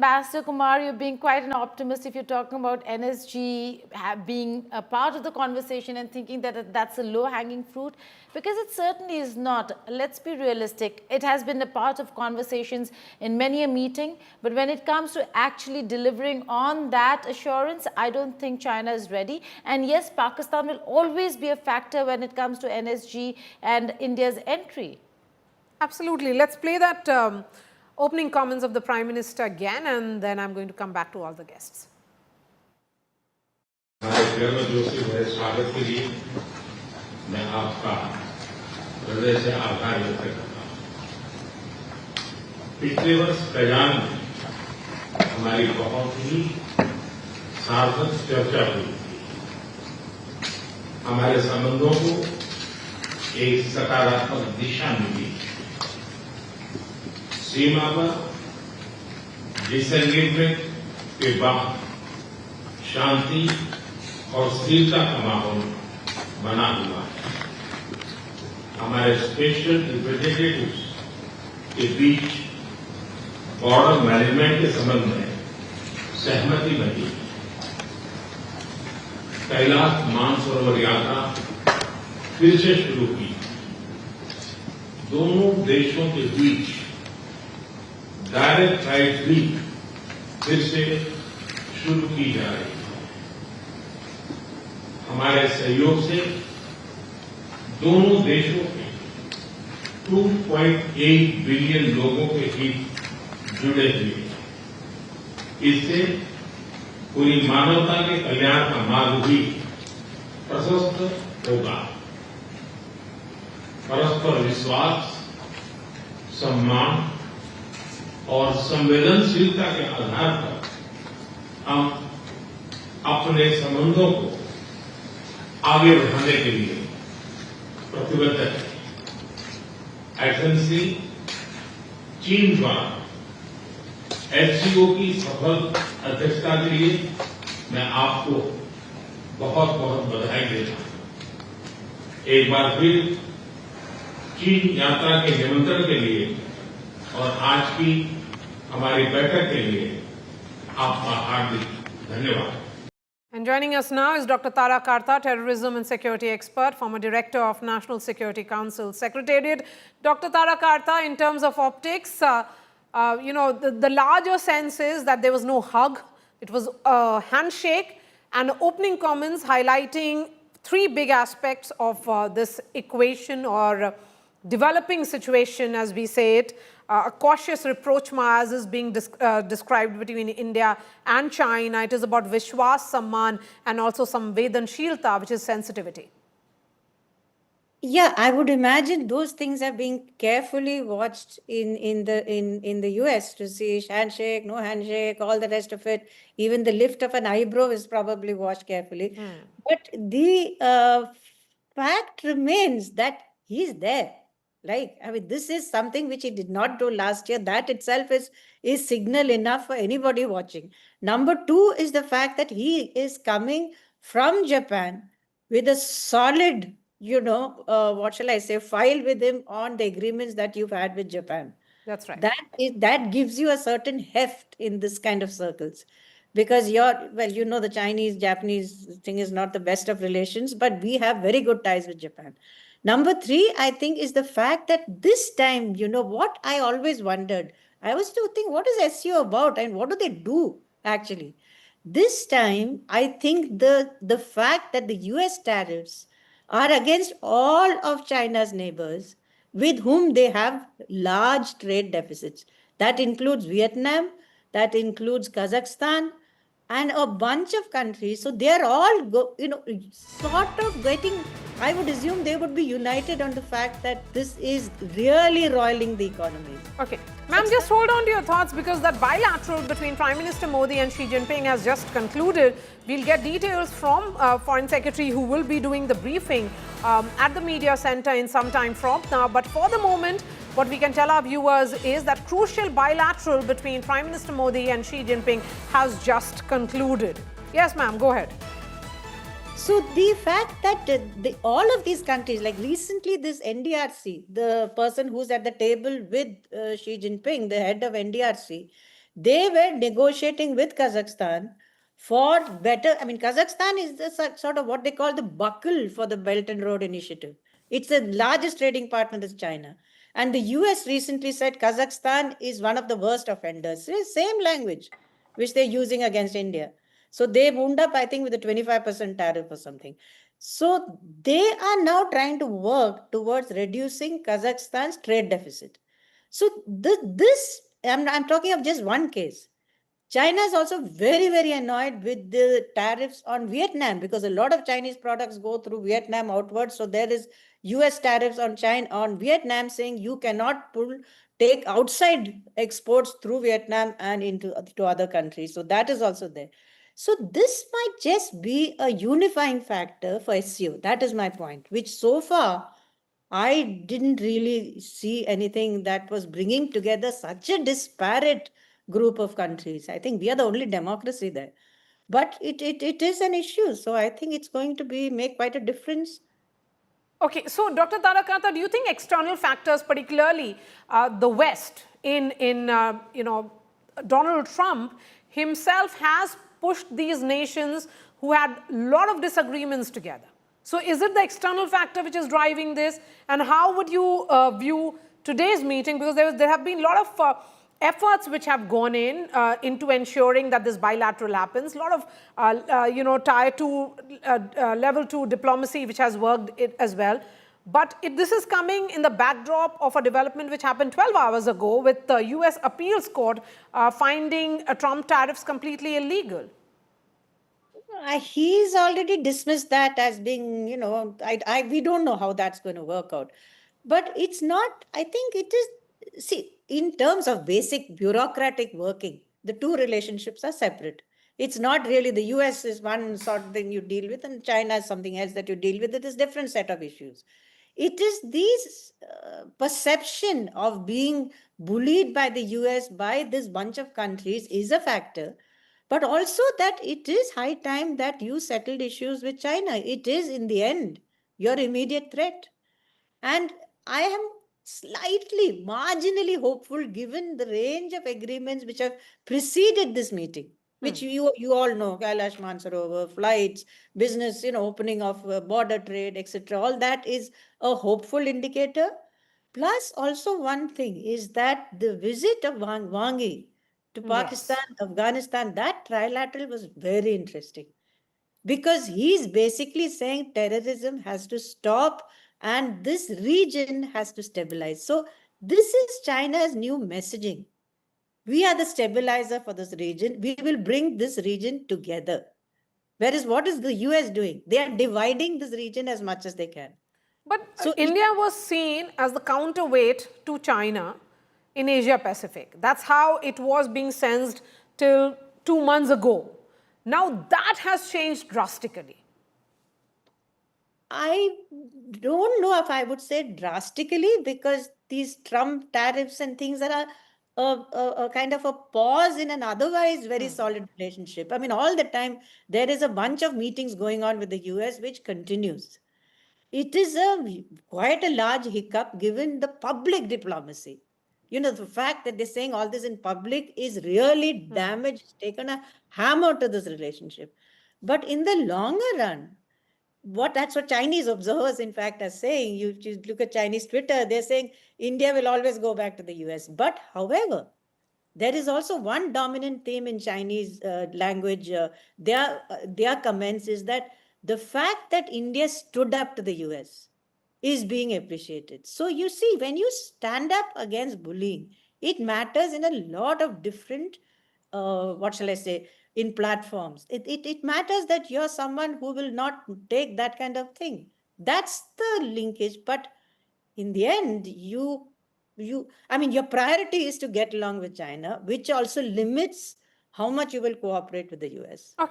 Ambassador Kumar, you're being quite an optimist if you're talking about NSG being a part of the conversation and thinking that that's a low-hanging fruit, because it certainly is not. Let's be realistic. It has been a part of conversations in many a meeting, but when it comes to actually delivering on that assurance, I don't think China is ready. And yes, Pakistan will always be a factor when it comes to NSG and India's entry. Absolutely. Let's play that opening comments of the Prime Minister again, and then I'm going to come back to all the guests. स्वागत के लिए मैं आपका हृदय से आभार व्यक्त करता हूं। पिछले वर्ष कयान में हमारी बहुत ही सार्थक चर्चा हुई थी। हमारे संबंधों को एक सकारात्मक दिशा मिली। सीमा पर डिसएंगेजमेंट के बाद शांति और स्थिरता का माहौल बना हुआ है। हमारे स्पेशल रिप्रेजेंटेटिव्स के बीच बॉर्डर मैनेजमेंट के संबंध में सहमति बनी। कैलाश मानसरोवर यात्रा फिर से शुरू की। दोनों देशों के बीच डायरेक्ट फ्लाइट भी फिर से शुरू की जा रही है। हमारे सहयोग से दोनों देशों के 2.8 बिलियन लोगों के हित जुड़े हुए हैं। इससे पूरी मानवता के कल्याण का मार्ग भी प्रशस्त होगा। परस्पर विश्वास, सम्मान और संवेदनशीलता के आधार पर हम अपने संबंधों को आगे बढ़ाने के लिए प्रतिबद्ध हैं। एसएनसी चीन द्वारा एससीओ की सफल अध्यक्षता के लिए मैं आपको बहुत बहुत बधाई देता हूं। एक बार फिर चीन यात्रा के निमंत्रण के लिए और आज की हमारी बैठक के लिए आपका हार्दिक धन्यवाद। And joining us now is Dr. Tara Karta, terrorism and security expert, former director of National Security Council Secretariat. Dr. Tara Karta, in terms of optics, the larger sense is that there was no hug. It was a handshake and opening comments highlighting three big aspects of this equation or developing situation, as we say it. A cautious rapprochement is being described between India and China. It is about Vishwas, Samman, and also Samvedanshilta, which is sensitivity. Yeah, I would imagine those things are being carefully watched in the US to see handshake, no handshake, all the rest of it. Even the lift of an eyebrow is probably watched carefully. But the fact remains that he's there. Like, I mean, this is something which he did not do last year. That itself is signal enough for anybody watching. Number two is the fact that he is coming from Japan with a solid, what shall I say, file with him on the agreements that you've had with Japan. That's right. That gives you a certain heft in this kind of circles. Because the Chinese-Japanese thing is not the best of relations, but we have very good ties with Japan. Number three, I think, is the fact that this time, what I always wondered, I was to think, what is SCO about and what do they do actually? This time, I think the fact that the US tariffs are against all of China's neighbors with whom they have large trade deficits. That includes Vietnam, that includes Kazakhstan, and a bunch of countries. So they are all, sort of getting, I would assume they would be united on the fact that this is really roiling the economy. Okay. Ma'am, just hold on to your thoughts because that bilateral between Prime Minister Modi and Xi Jinping has just concluded. We'll get details from Foreign Secretary who will be doing the briefing at the media center in some time from now. But for the moment, what we can tell our viewers is that crucial bilateral between Prime Minister Modi and Xi Jinping has just concluded. Yes, ma'am, go ahead. So the fact that all of these countries, like recently this NDRC, the person who's at the table with Xi Jinping, the head of NDRC, They were negotiating with Kazakhstan for better. I mean, Kazakhstan is the sort of what they call the buckle for the Belt and Road Initiative. It's the largest trading partner is China. And the US recently said Kazakhstan is one of the worst offenders. Same language which they're using against India. So they wound up, I think, with a 25% tariff or something. So they are now trying to work towards reducing Kazakhstan's trade deficit. So I'm talking of just one case. China is also very, very annoyed with the tariffs on Vietnam because a lot of Chinese products go through Vietnam outwards. So there is US tariffs on China on Vietnam saying you cannot take outside exports through Vietnam and into to other countries. So that is also there. So this might just be a unifying factor for SCO. That is my point, which so far I didn't really see anything that was bringing together such a disparate group of countries. I think we are the only democracy there. But it is an issue. So I think it's going to make quite a difference. Okay, so Dr. Tara Karta, do you think external factors, particularly the West, Donald Trump himself has pushed these nations who had a lot of disagreements together? So is it the external factor which is driving this? And how would you view today's meeting? Because there have been a lot of efforts which have gone into ensuring that this bilateral happens. A lot of tier 2, level 2 diplomacy which has worked as well. But this is coming in the backdrop of a development which happened 12 hours ago with the US Appeals Court finding Trump tariffs completely illegal. He's already dismissed that as being, we don't know how that's going to work out. But it's not, I think it is, see, in terms of basic bureaucratic working, the two relationships are separate. It's not really the US is one sort of thing you deal with and China is something else that you deal with. It is a different set of issues. It is this perception of being bullied by the US by this bunch of countries is a factor. But also that it is high time that you settled issues with China. It is, in the end, your immediate threat. And I am slightly, marginally hopeful given the range of agreements which have preceded this meeting, which you all know, Kailash Mansarovar, flights, business, opening of border trade, etc. All that is a hopeful indicator. Plus, also one thing is that the visit of Wang Yi to Pakistan, Afghanistan, that trilateral was very interesting because he's basically saying terrorism has to stop and this region has to stabilize. So this is China's new messaging. We are the stabilizer for this region. We will bring this region together. Whereas what is the US doing? They are dividing this region as much as they can. But India was seen as the counterweight to China in Asia Pacific. That's how it was being sensed till 2 months ago. Now that has changed drastically. I don't know if I would say drastically because these Trump tariffs and things are a kind of a pause in an otherwise very solid relationship. I mean, all the time there is a bunch of meetings going on with the US which continues. It is quite a large hiccup given the public diplomacy. The fact that they're saying all this in public is really damaged, taken a hammer to this relationship. But in the longer run, that's what Chinese observers, in fact, are saying. You look at Chinese Twitter, they're saying India will always go back to the US. But however, there is also one dominant theme in Chinese language. Their comments is that the fact that India stood up to the US is being appreciated. So you see, when you stand up against bullying, it matters in a lot of different, in platforms. It matters that you're someone who will not take that kind of thing. That's the linkage. But in the end, your priority is to get along with China, which also limits how much you will cooperate with the US. Okay.